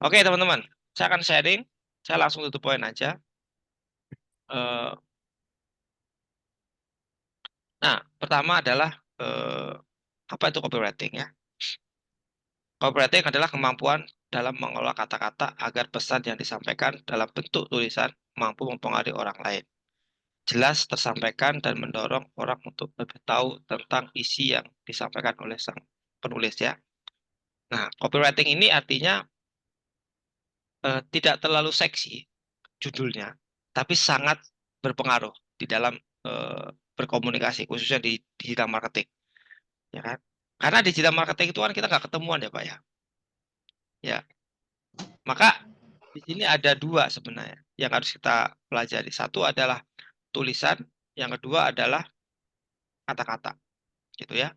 Oke teman-teman, saya akan sharing. Saya langsung tutup poin aja. Eh, Nah, pertama adalah eh, apa itu copywriting ya? Copywriting adalah kemampuan dalam mengolah kata-kata agar pesan yang disampaikan dalam bentuk tulisan mampu mempengaruhi orang lain. Jelas tersampaikan dan mendorong orang untuk lebih tahu tentang isi yang disampaikan oleh sang penulis ya. Nah, copywriting ini artinya tidak terlalu seksi judulnya, tapi sangat berpengaruh di dalam eh, berkomunikasi, khususnya di digital marketing, ya kan? Karena digital marketing itu kan kita nggak ketemuan ya, Pak ya. Ya, maka di sini ada dua sebenarnya yang harus kita pelajari. Satu adalah tulisan, yang kedua adalah kata-kata, gitu ya.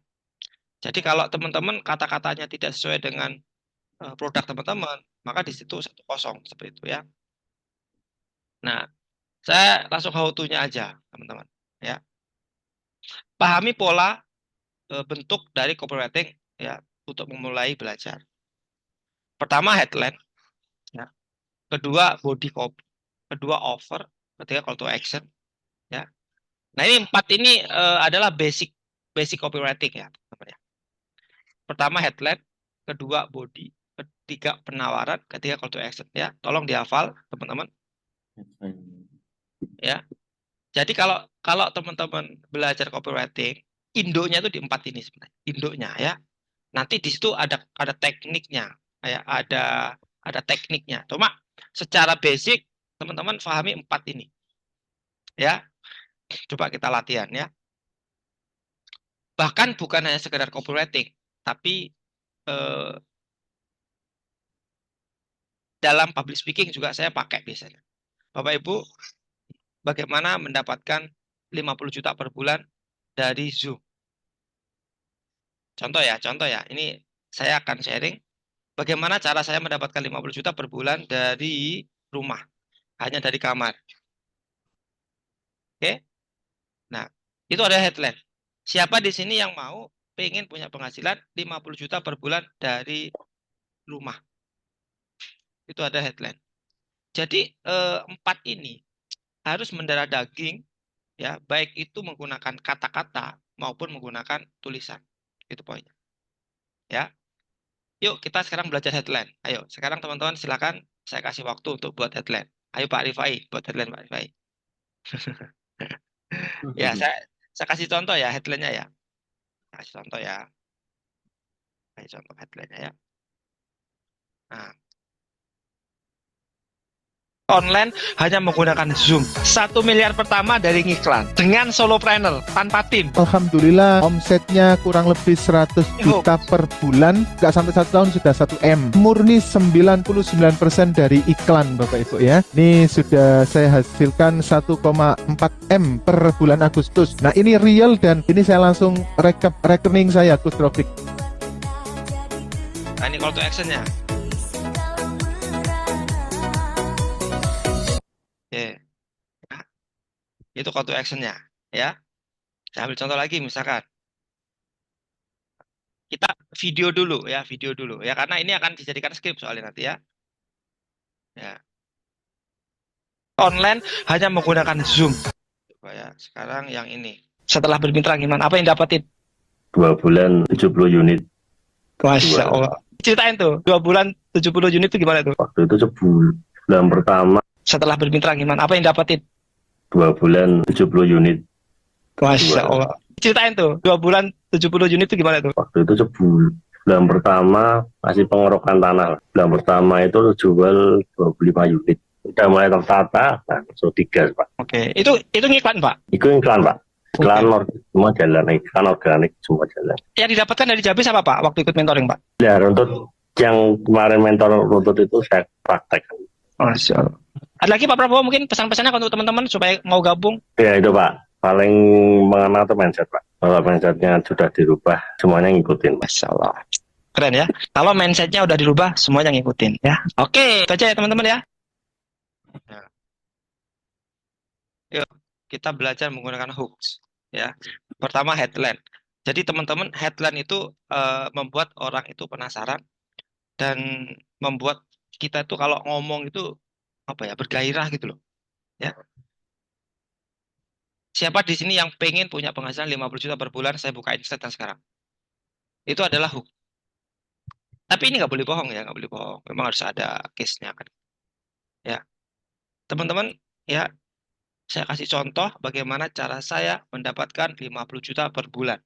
Jadi kalau teman-teman kata-katanya tidak sesuai dengan produk teman-teman, maka di situ satu kosong seperti itu ya. Nah, saya langsung how to-nya aja, teman-teman. Ya, pahami pola bentuk dari copywriting ya untuk memulai belajar. Pertama headline, ya. Kedua body copy, kedua offer, ketiga call to action, ya. Nah ini empat ini adalah basic basic copywriting ya, teman-teman ya. Pertama headline, kedua body, ketiga penawaran, ketiga call to action ya. Tolong dihafal teman-teman ya. Jadi kalau kalau teman-teman belajar copywriting, indonya itu di empat ini sebenarnya, indonya ya. Nanti di situ ada tekniknya, ya, ada tekniknya. Cuma secara basic teman-teman pahami empat ini, ya. Coba kita latihan ya. Bahkan bukan hanya sekedar copywriting, tapi eh, dalam public speaking juga saya pakai biasanya. Bapak Ibu, bagaimana mendapatkan 50 juta per bulan dari Zoom? Contoh ya. Ini saya akan sharing bagaimana cara saya mendapatkan 50 juta per bulan dari rumah, hanya dari kamar. Oke? Nah, itu ada headline. Siapa di sini yang mau pengen punya penghasilan 50 juta per bulan dari rumah? Itu ada headline. Jadi empat ini harus mendarah daging ya, baik itu menggunakan kata-kata maupun menggunakan tulisan. Itu poinnya. Ya. Yuk kita sekarang belajar headline. Ayo, sekarang teman-teman silakan saya kasih waktu untuk buat headline. Ayo Pak Rifai, buat headline Pak Rifai. Ya, saya kasih contoh ya headline-nya ya. Kasih contoh ya. Kasih contoh headline-nya ya. Nah, online hanya menggunakan Zoom. 1 miliar pertama dari iklan dengan solopreneur tanpa tim. Alhamdulillah omsetnya kurang lebih 100 juta per bulan, nggak sampai 1 tahun sudah 1 M. Murni 99% dari iklan Bapak Ibu ya. Ini sudah saya hasilkan 1,4 M per bulan Agustus. Nah ini real dan ini saya langsung rekap rekening saya Gus Rofik. Nah, ini call to action-nya. Oke. Nah, itu call to action-nya ya. Saya ambil contoh lagi misalkan kita video dulu ya karena ini akan dijadikan skrip soalnya nanti ya. Ya. Online hanya menggunakan Zoom. Coba ya, sekarang yang ini. Setelah bermitra gimana? Apa yang dapetin? 2 bulan 70 unit. Masya Allah. Ceritain tuh, 2 bulan 70 unit itu gimana tuh? Waktu itu sebulan pertama. Setelah bermitra gimana? Apa yang dapetin? 2 bulan 70 unit. Masya Allah. Ceritain tuh, 2 bulan 70 unit itu gimana tuh? Waktu itu sebulan pertama masih pengorokan tanah. Bulan pertama itu jual 25 unit. Udah mulai tertata, langsung 3 Pak. Oke, itu ngiklan Pak? Itu iklan Pak. Iklan semua jalan, iklan organik semua jalan. Yang didapatkan dari Jabis apa Pak waktu ikut mentoring Pak? Ya runtut yang kemarin mentor runtut itu saya praktek. Masya Allah. Ada lagi Pak Prabowo mungkin pesan-pesannya untuk teman-teman supaya mau gabung? Ya itu Pak, paling mengenal itu mindset Pak. Kalau mindsetnya sudah dirubah, semuanya ngikutin. Masya Allah. Keren ya. Kalau mindsetnya udah dirubah, semuanya ngikutin ya. Oke, itu aja ya teman-teman ya. Nah, yuk kita belajar menggunakan hooks ya. Pertama headline. Jadi teman-teman headline itu membuat orang itu penasaran dan membuat kita tuh kalau ngomong itu apa ya, bergairah gitu loh. Ya. Siapa di sini yang pengen punya penghasilan 50 juta per bulan? Saya bukain statement sekarang. Itu adalah hook. Tapi ini nggak boleh bohong ya, nggak boleh bohong. Memang harus ada case-nya kan. Ya, teman-teman, ya saya kasih contoh bagaimana cara saya mendapatkan 50 juta per bulan.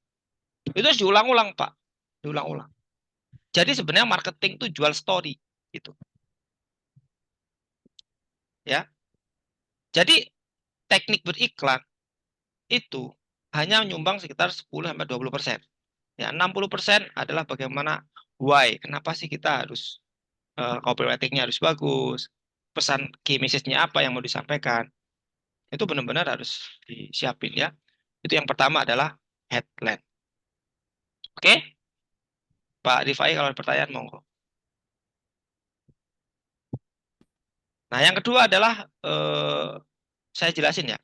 Itu harus diulang-ulang, Pak. Diulang-ulang. Jadi sebenarnya marketing itu jual story gitu. Ya. Jadi teknik beriklan itu hanya menyumbang sekitar 10-20%. Ya, 60% adalah bagaimana why, kenapa sih kita harus copywriting-nya harus bagus, pesan key message-nya apa yang mau disampaikan. Itu benar-benar harus disiapin ya. Itu yang pertama adalah headline. Oke? Pak Rifai kalau ada pertanyaan monggo. Nah, yang kedua adalah saya jelasin ya.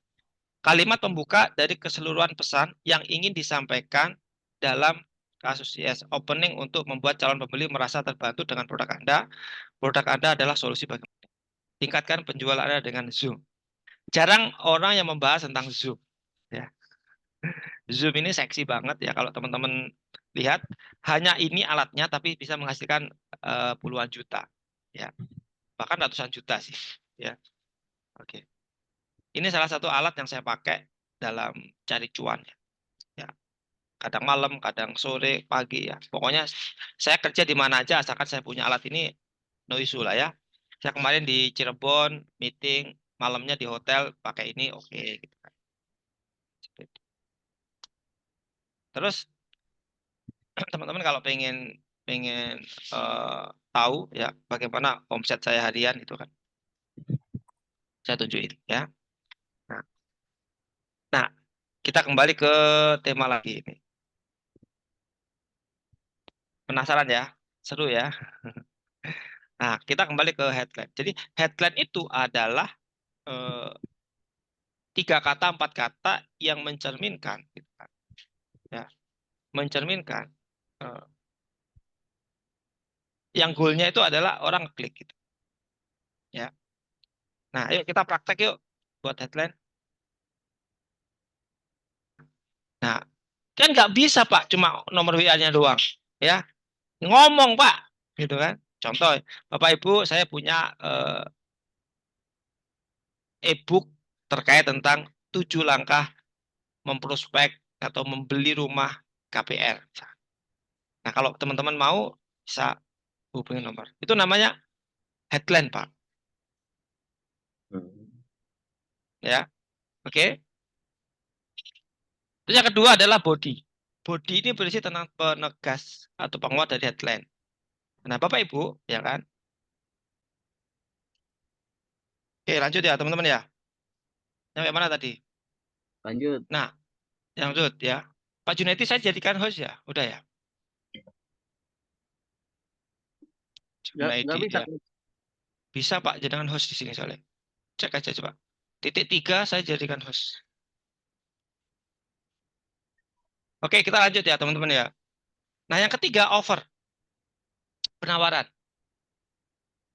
Kalimat pembuka dari keseluruhan pesan yang ingin disampaikan dalam kasus yes opening untuk membuat calon pembeli merasa terbantu dengan produk Anda. Produk Anda adalah solusi bagi tingkatkan penjualan Anda dengan Zoom. Jarang orang yang membahas tentang Zoom. Ya. Zoom ini seksi banget ya kalau teman-teman lihat. Hanya ini alatnya tapi bisa menghasilkan puluhan juta. Ya, bahkan ratusan juta sih. Ya, oke. Ini salah satu alat yang saya pakai dalam cari cuan. Ya, kadang malam, kadang sore, pagi ya. Pokoknya saya kerja di mana aja asalkan saya punya alat ini, no issue lah ya. Saya kemarin di Cirebon meeting, malamnya di hotel pakai ini, oke gitu kan. Terus teman-teman kalau pengen pengen eh, tahu ya bagaimana omset saya harian itu kan, saya tunjukin ya. Nah, nah, kita kembali ke tema lagi ini. Penasaran ya? Seru ya? Nah, kita kembali ke headline. Jadi headline itu adalah eh, tiga kata, empat kata yang mencerminkan, gitu kan, ya, mencerminkan eh, yang goalnya itu adalah orang klik gitu, ya. Nah, ayo kita praktek yuk buat headline. Nah, kan nggak bisa Pak cuma nomor WA-nya doang, ya. Ngomong Pak, gitu kan. Contoh, Bapak Ibu, saya punya e-book terkait tentang 7 langkah memprospek atau membeli rumah KPR. Nah, kalau teman-teman mau bisa hubungi nomor. Itu namanya headline, Pak. Hmm. Ya, oke. Terus yang kedua adalah body. Body ini berisi tentang penegas atau penguat dari headline. Nah, Bapak Ibu, ya kan? Oke, lanjut ya, teman-teman ya. Sampai mana tadi? Lanjut. Nah, yang lanjut ya. Pak Junaidi saya jadikan host ya. Udah ya. Nggak Junaidi bisa. ya. Bisa Pak jadikan host di sini soalnya. Cek aja coba. Titik 3 saya jadikan host. Oke, kita lanjut ya, teman-teman ya. Nah, yang ketiga offer, penawaran.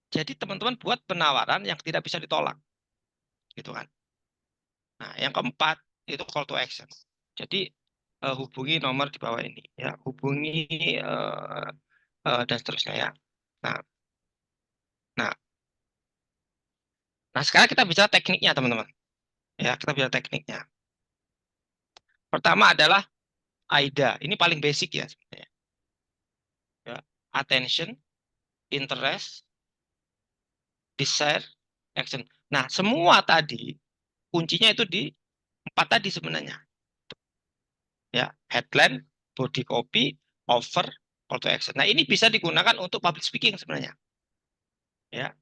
Jadi teman-teman buat penawaran yang tidak bisa ditolak, gitu kan. Nah, yang keempat itu call to action. Jadi hubungi nomor di bawah ini, ya, hubungi dan seterusnya ya. Nah, nah, nah sekarang kita bicara tekniknya teman-teman. Ya, kita bicara tekniknya. Pertama adalah AIDA. Ini paling basic ya sebenarnya. Ya, attention, interest, desire, action. Nah, semua tadi kuncinya itu di empat tadi sebenarnya. Ya, headline, body copy, offer, call to action. Nah, ini bisa digunakan untuk public speaking sebenarnya. Ya,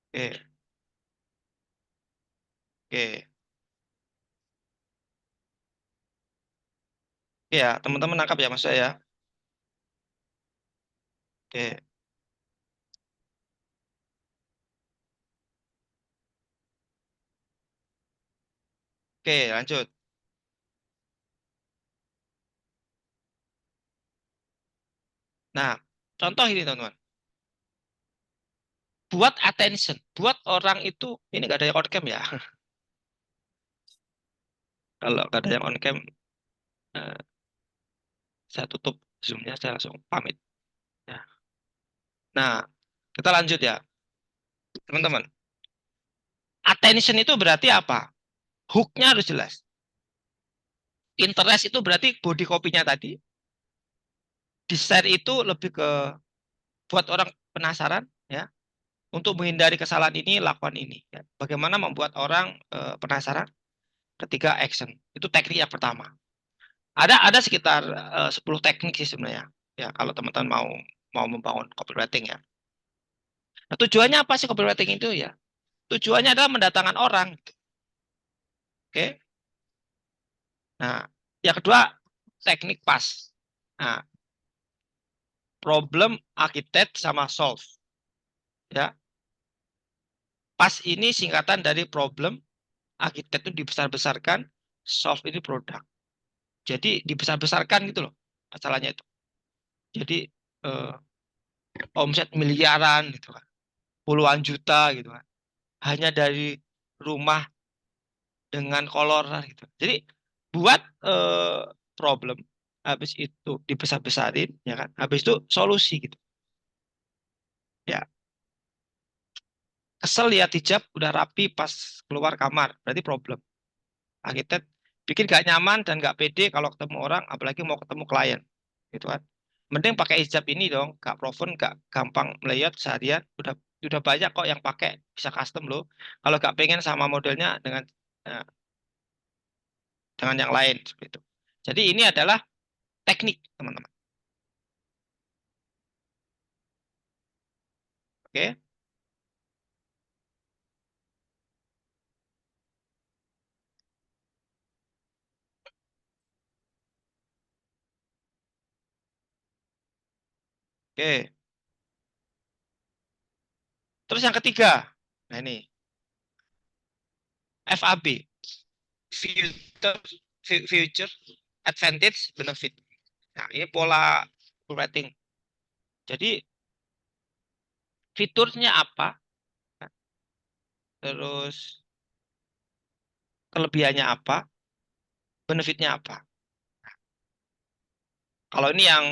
oke, oke. Ya, teman-teman nangkap ya mas saya. Oke, oke, lanjut. Nah, contoh ini teman-teman. Buat attention, buat orang itu, ini nggak ada yang on cam ya. Kalau nggak ada yang on cam, eh, saya tutup zoom-nya, saya langsung pamit. Ya. Nah, kita lanjut ya, teman-teman. Attention itu berarti apa? Hook-nya harus jelas. Interest itu berarti body copy-nya tadi. Desire itu lebih ke buat orang penasaran, ya. Untuk menghindari kesalahan ini, lakukan ini. Ya. Bagaimana membuat orang penasaran? Ketiga, action. Itu teknik yang pertama. Ada sekitar 10 teknik sih sebenarnya. Ya, kalau teman-teman mau membangun copywriting ya. Nah, tujuannya apa sih copywriting itu ya? Tujuannya adalah mendatangkan orang. Oke. Nah, yang kedua teknik pas. Nah, problem, architect sama solve. Ya. Pas ini singkatan dari problem, architect itu dibesar-besarkan, solve ini produk. Jadi dibesar-besarkan gitu loh masalahnya itu. Jadi eh, omset miliaran gitu kan, puluhan juta gitu kan, hanya dari rumah dengan kolor gitu. Jadi buat problem, habis itu dibesar-besarin, ya kan, habis itu solusi gitu. Ya, kesel lihat hijab udah rapi pas keluar kamar, berarti problem. Arsitek bikin gak nyaman dan gak pede kalau ketemu orang, apalagi mau ketemu klien, gitu kan. Mending pakai hijab ini dong, gak proven, gak gampang melayat seharian, udah banyak kok yang pakai, bisa custom loh. Kalau gak pengen sama modelnya eh, dengan yang lain seperti itu. Jadi ini adalah teknik, teman-teman. Oke. Oke. Terus yang ketiga, nah ini FAB, filter, future, advantage, benefit. Nah, ini pola rating. Jadi fiturnya apa, terus kelebihannya apa, benefitnya apa. Kalau ini yang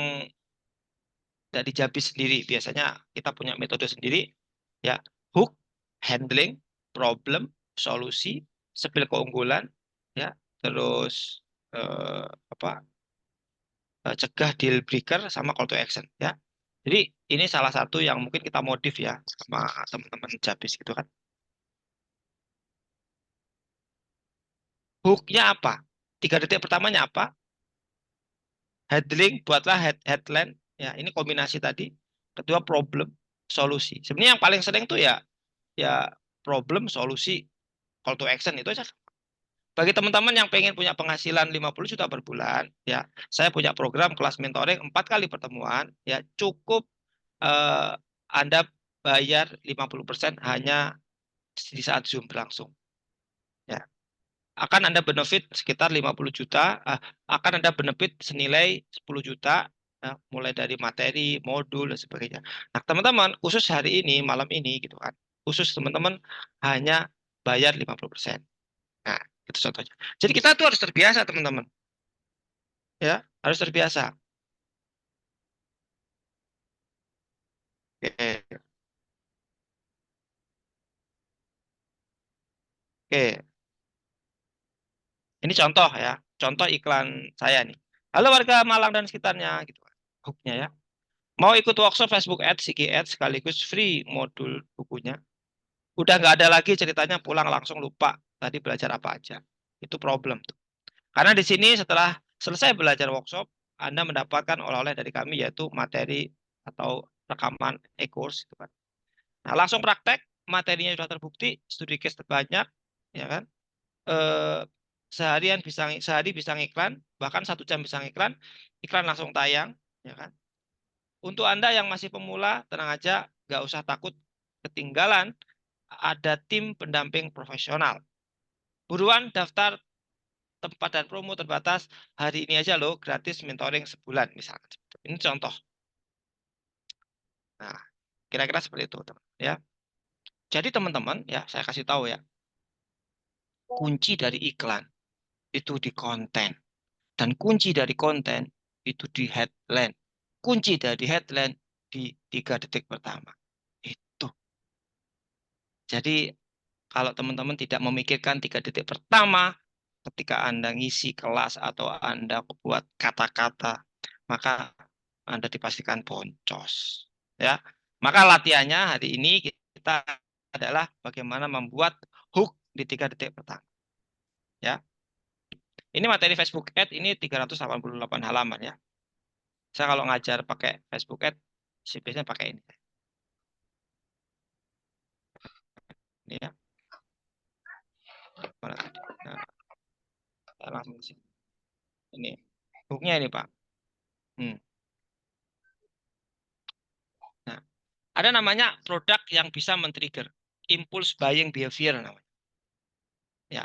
dari Jabis sendiri, biasanya kita punya metode sendiri, ya, hook, handling, problem, solusi, spill keunggulan, ya, terus eh, apa, cegah deal breaker sama call to action, ya. Jadi ini salah satu yang mungkin kita modif ya sama teman-teman Jabis gitu kan. Hooknya apa? 3 detik pertamanya apa? Headlink, buatlah headline. Ya, ini kombinasi tadi. Kedua problem, solusi. Sebenarnya yang paling sering tuh ya problem, solusi, call to action itu aja. Bagi teman-teman yang pengen punya penghasilan 50 juta per bulan, ya, saya punya program kelas mentoring 4 kali pertemuan, ya, cukup eh, Anda bayar 50% hanya di saat Zoom berlangsung. Ya, akan Anda benefit sekitar 50 juta, akan Anda benefit senilai 10 juta, ya, mulai dari materi, modul, dan sebagainya. Nah, teman-teman, khusus hari ini, malam ini, gitu kan, khusus teman-teman hanya bayar 50%. Nah, itu contohnya. Jadi kita tuh harus terbiasa, teman-teman. Ya, harus terbiasa. Oke, oke. Ini contoh ya, contoh iklan saya nih. Halo warga Malang dan sekitarnya, gitu kan. Hooknya ya. Mau ikut workshop Facebook Ads, CG Ads, sekaligus free modul bukunya. Udah nggak ada lagi ceritanya pulang langsung lupa tadi belajar apa aja. Itu problem tuh. Karena di sini setelah selesai belajar workshop, Anda mendapatkan oleh-oleh dari kami yaitu materi atau rekaman e-course gitu kan. Nah, langsung praktek, materinya sudah terbukti, studi case terbanyak, ya kan? Eh, sehari bisa ngiklan, bahkan 1 jam bisa ngiklan, iklan langsung tayang, ya kan? Untuk Anda yang masih pemula, tenang aja, nggak usah takut ketinggalan, ada tim pendamping profesional. Buruan daftar, tempat dan promo terbatas, hari ini aja loh, gratis mentoring sebulan misalkan. Ini contoh. Nah, kira-kira seperti itu, teman. Ya. Jadi teman-teman, ya saya kasih tahu ya, kunci dari iklan itu di konten, dan kunci dari konten itu di headline, kunci dari headline di 3 detik pertama. Itu. Jadi kalau teman-teman tidak memikirkan 3 detik pertama ketika Anda ngisi kelas atau Anda buat kata-kata, maka Anda dipastikan boncos. Ya. Maka latihannya hari ini kita adalah bagaimana membuat hook di 3 detik pertama. Ya. Ini materi Facebook Ad ini 388 halaman ya. Saya kalau ngajar pakai Facebook Ad, biasanya pakai ini. Ini ya. Mana tadi? Nah, saya langsung ke sini. Ini hooknya ini Pak. Hmm. Nah, ada namanya produk yang bisa men-trigger impulse buying behavior namanya. Ya.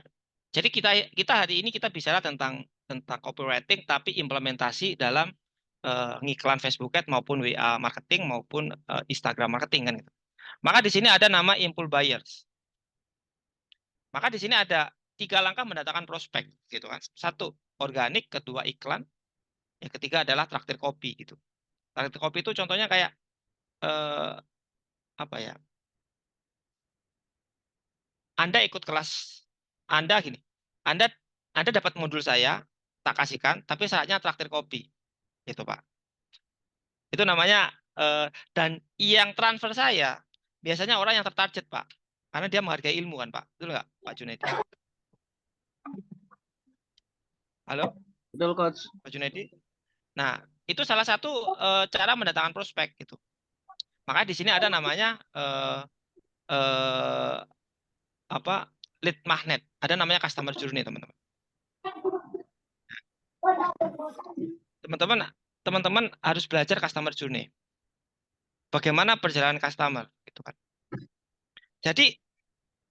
Jadi kita kita hari ini kita bicara tentang copywriting tapi implementasi dalam ngiklan Facebook Ad maupun WA marketing maupun Instagram marketing kan gitu. Maka di sini ada nama impulse buyers. Maka di sini ada 3 langkah mendatangkan prospek gitu kan. Satu, organik, kedua iklan, yang ketiga adalah traktir kopi gitu. Traktir kopi itu contohnya kayak eh, apa ya? Anda ikut kelas Anda gini. Anda Anda dapat modul saya, tak kasihkan, tapi syaratnya traktir kopi. Gitu, Pak. Itu namanya dan yang transfer saya biasanya orang yang tertarget, Pak. Karena dia menghargai ilmu kan, Pak. Betul nggak, Pak Junedi? Halo, Betul, Coach. Pak Junedi? Nah, itu salah satu cara mendatangkan prospek gitu. Maka di sini ada namanya eh, apa lead magnet. Ada namanya customer journey, teman-teman. Teman-teman, teman-teman harus belajar customer journey. Bagaimana perjalanan customer, gitu kan. Jadi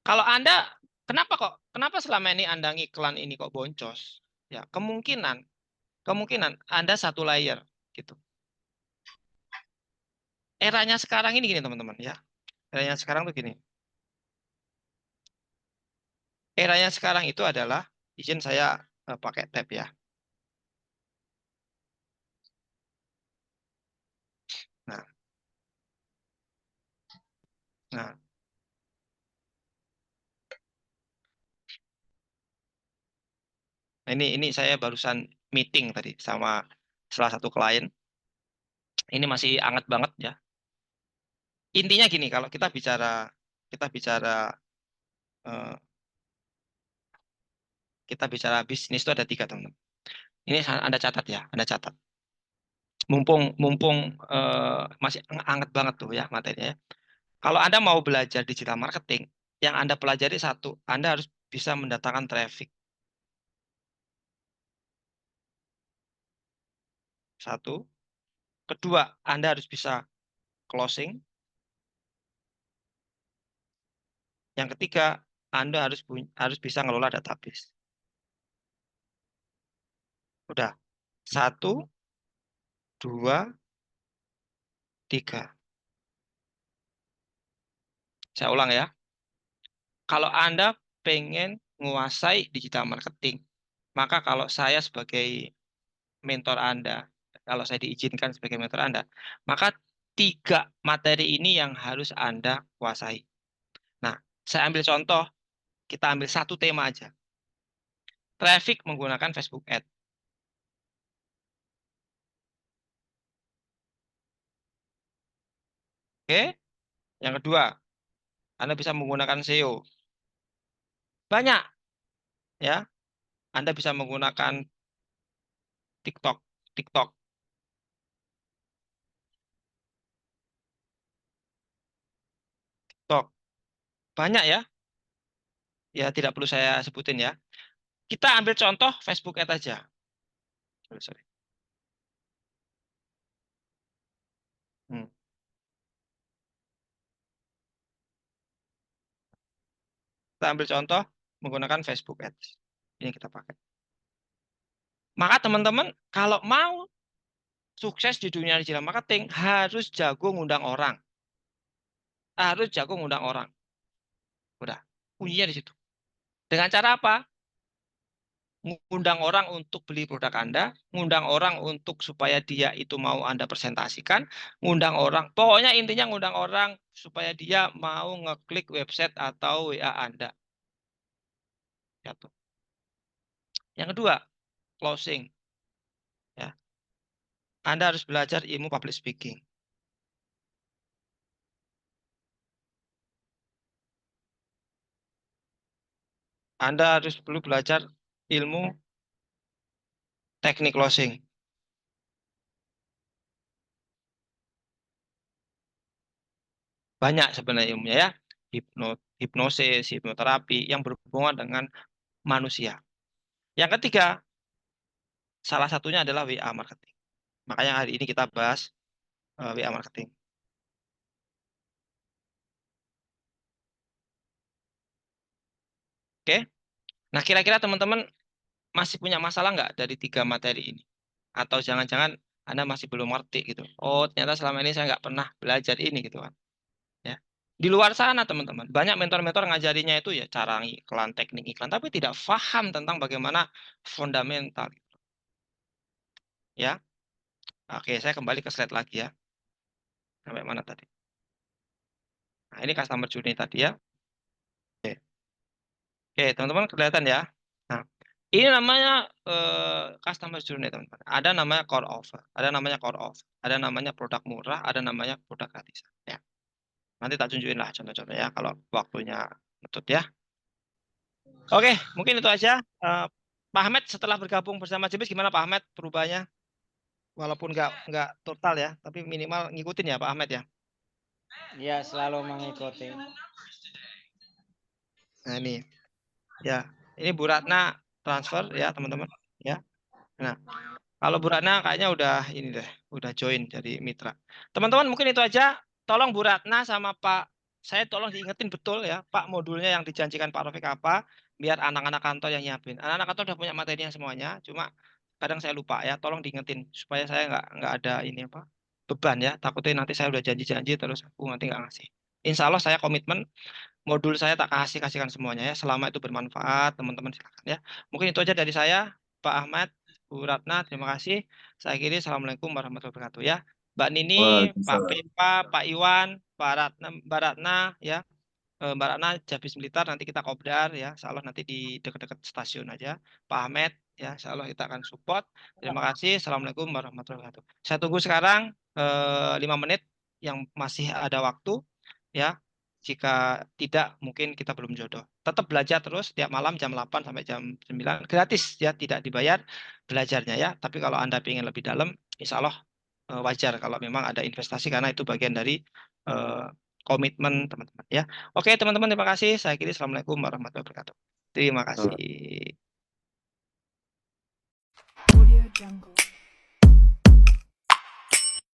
kalau Anda kenapa selama ini Anda ngiklan ini kok boncos? Ya, kemungkinan Anda satu layer gitu. Eranya sekarang ini gini, teman-teman ya. Eranya sekarang tuh gini. Eranya sekarang itu adalah izin saya pakai tab ya. Nah, nah, ini saya barusan meeting tadi sama salah satu klien. Ini masih hangat banget ya. Intinya gini, kalau kita bicara eh, kita bicara bisnis itu ada 3, teman-teman. Ini Anda catat ya, Anda catat. Mumpung mumpung masih hangat banget tuh ya materinya, ya. Kalau Anda mau belajar digital marketing, yang Anda pelajari satu, Anda harus bisa mendatangkan traffic. Satu. Kedua, Anda harus bisa closing. Yang ketiga, Anda harus bisa ngelola database. Udah. Satu, dua, tiga. Saya ulang ya. Kalau Anda pengen menguasai digital marketing, maka kalau saya sebagai mentor Anda, kalau saya diizinkan sebagai mentor Anda, maka 3 materi ini yang harus Anda kuasai. Nah, saya ambil contoh, kita ambil satu tema aja. Traffic menggunakan Facebook Ad. Oke? Yang kedua, Anda bisa menggunakan SEO. Banyak, ya. Anda bisa menggunakan TikTok, TikTok, TikTok. Banyak ya. Ya, tidak perlu saya sebutin ya. Kita ambil contoh Facebook Ad aja. Sorry. Hmm. Kita ambil contoh menggunakan Facebook Ads. Ini kita pakai. Maka teman-teman kalau mau sukses di dunia digital marketing harus jago ngundang orang. Harus jago ngundang orang. Udah, kuncinya di situ. Dengan cara apa? Ngundang orang untuk beli produk Anda, ngundang orang untuk supaya dia itu mau Anda presentasikan, ngundang orang. Pokoknya intinya ngundang orang supaya dia mau ngeklik website atau WA Anda. Ya, tuh. Yang kedua, closing. Ya. Anda harus belajar ilmu public speaking. Anda harus perlu belajar ilmu teknik closing. Banyak sebenarnya ilmunya ya. Hipnosis, hipnoterapi yang berhubungan dengan manusia. Yang ketiga, salah satunya adalah WA marketing. Makanya hari ini kita bahas WA marketing. Oke? Nah, kira-kira teman-teman masih punya masalah nggak dari 3 materi ini? Atau jangan-jangan Anda masih belum ngerti gitu. Oh, ternyata selama ini saya nggak pernah belajar ini gitu kan. Ya. Di luar sana teman-teman, banyak mentor-mentor ngajarinya itu ya cara iklan, teknik iklan, tapi tidak paham tentang bagaimana fundamental. Ya. Oke, saya kembali ke slide lagi ya. Sampai mana tadi? Nah, ini customer journey tadi ya. Oke, teman-teman kelihatan ya. Nah, ini namanya customer journey, teman-teman. Ada namanya core offer, ada namanya core offer, ada namanya produk murah, ada namanya produk gratis. Ya, nanti tak tunjukin lah contoh-contohnya kalau waktunya nutut ya. Oke, mungkin itu aja. Pak Ahmed setelah bergabung bersama Jebis gimana Pak Ahmed perubahannya? Walaupun nggak total ya, tapi minimal ngikutin ya Pak Ahmed ya. Ya, selalu mengikuti. Nah ini, ya, ini Bu Ratna transfer ya teman-teman. Ya, nah. Kalau Bu Ratna kayaknya udah ini deh, udah join jadi mitra. Teman-teman mungkin itu aja. Tolong Bu Ratna sama Pak, saya tolong diingetin betul ya, Pak modulnya yang dijanjikan Pak Rafiq apa, biar anak-anak kantor yang nyiapin. Anak-anak kantor udah punya materinya semuanya, cuma kadang saya lupa ya. Tolong diingetin supaya saya nggak ada ini apa beban ya. Takutnya nanti saya udah janji-janji terus aku nanti nggak ngasih. Insya Allah saya komitmen modul saya tak kasihkan semuanya ya. Selama itu bermanfaat, teman-teman silakan ya. Mungkin itu aja dari saya, Pak Ahmad, Bu Ratna, terima kasih. Saya akhiri, Assalamualaikum warahmatullahi wabarakatuh ya. Mbak Nini, Pak Waalaikumsalam. Pepa, Pak Iwan, Mbak Ratna ya. Mbak Ratna, Jabis Blitar, nanti kita kopdar ya. Insya Allah nanti di dekat-dekat stasiun aja. Pak Ahmed, ya Insya Allah kita akan support. Terima kasih. Assalamualaikum warahmatullahi wabarakatuh. Saya tunggu sekarang 5 menit yang masih ada waktu ya. Jika tidak, mungkin kita belum jodoh. Tetap belajar terus tiap malam jam 8 sampai jam 9. Gratis ya, tidak dibayar belajarnya ya. Tapi kalau Anda ingin lebih dalam, insya Allah wajar kalau memang ada investasi karena itu bagian dari eh, komitmen teman-teman ya. Oke teman-teman, terima kasih. Saya kira Assalamualaikum warahmatullahi wabarakatuh. Terima kasih. Audio Jungle.